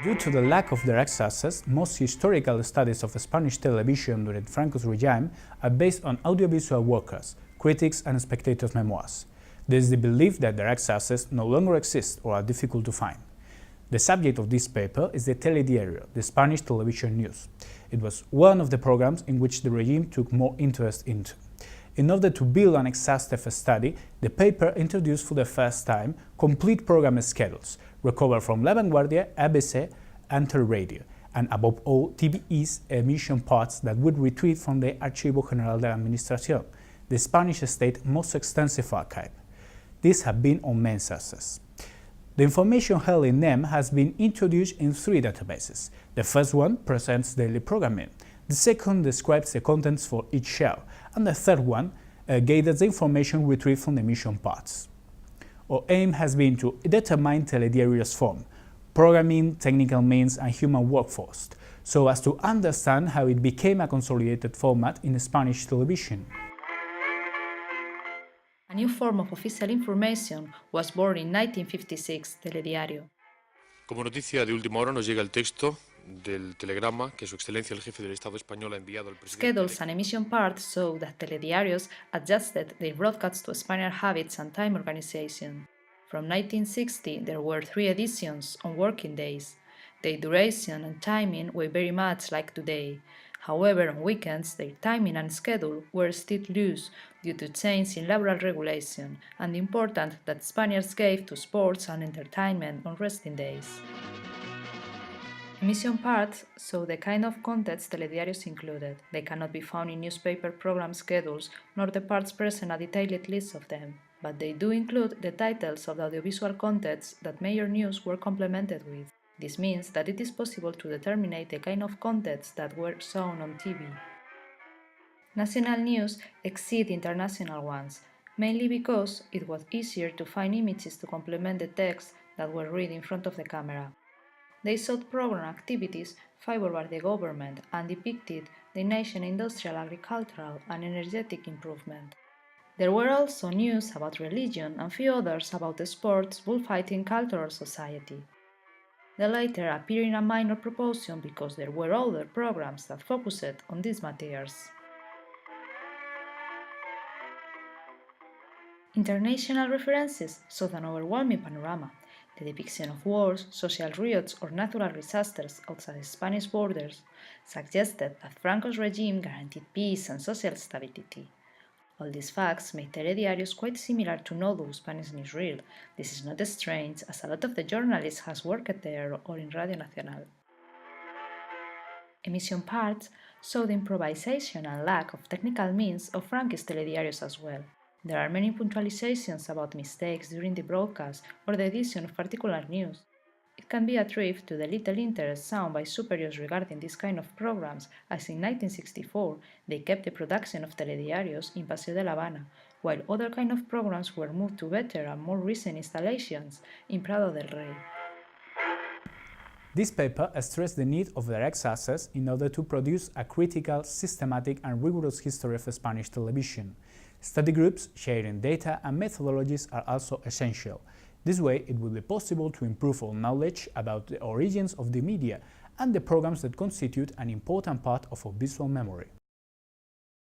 Due to the lack of direct access, most historical studies of Spanish television during Franco's regime are based on audiovisual workers, critics and spectators' memoirs. There is the belief that direct access no longer exists or are difficult to find. The subject of this paper is the telediario, the Spanish television news. It was one of the programs in which the regime took more interest into. In order to build an exhaustive study, the paper introduced for the first time complete program schedules, recovered from La Vanguardia, ABC, and Teleradio, and above all, TVE's emission parts that would retrieve from the Archivo General de la Administración, the Spanish state's most extensive archive. These have been on main sources. The information held in them has been introduced in 3 databases. The first one presents daily programming, the second describes the contents for each show, and the third one gathers the information retrieved from the emission parts. Our aim has been to determine telediario's form, programming, technical means, and human workforce, so as to understand how it became a consolidated format in Spanish television. A new form of official information was born in 1956, Telediario. Como noticia de última hora nos llega el texto del telegrama que Su Excelencia el Jefe del Estado Español ha enviado al presidente. Schedules and emission parts show that telediarios adjusted their broadcasts to Spanish habits and time organization. From 1960, there were 3 editions on working days. Their duration and timing were very much like today. However, on weekends, their timing and schedule were still loose due to change in laboral regulation and the importance that Spaniards gave to sports and entertainment on resting days. Emission parts show the kind of contents telediarios included. They cannot be found in newspaper program schedules, nor the parts present a detailed list of them, but they do include the titles of the audiovisual contents that major news were complemented with. This means that it is possible to determine the kind of contents that were shown on TV. National news exceed international ones, mainly because it was easier to find images to complement the text that were read in front of the camera. They showed program activities favored by the government and depicted the nation's industrial, agricultural, and energetic improvement. There were also news about religion and few others about the sports, bullfighting, culture, or society. The latter appear in a minor proportion because there were other programs that focused on these matters. International references showed an overwhelming panorama. The depiction of wars, social riots, or natural disasters outside the Spanish borders suggested that Franco's regime guaranteed peace and social stability. All these facts made telediarios quite similar to Nodo, Spanish newsreel. This is not strange, as a lot of the journalists has worked there or in Radio Nacional. Emission parts show the improvisation and lack of technical means of Franco's telediarios as well. There are many punctualizations about mistakes during the broadcast or the edition of particular news. It can be attributed to the little interest shown by superiors regarding this kind of programs, as in 1964 they kept the production of telediarios in Paseo de La Habana, while other kind of programs were moved to better and more recent installations in Prado del Rey. This paper stressed the need of direct access in order to produce a critical, systematic and rigorous history of Spanish television. Study groups sharing data and methodologies are also essential. This way, it will be possible to improve our knowledge about the origins of the media and the programs that constitute an important part of our visual memory.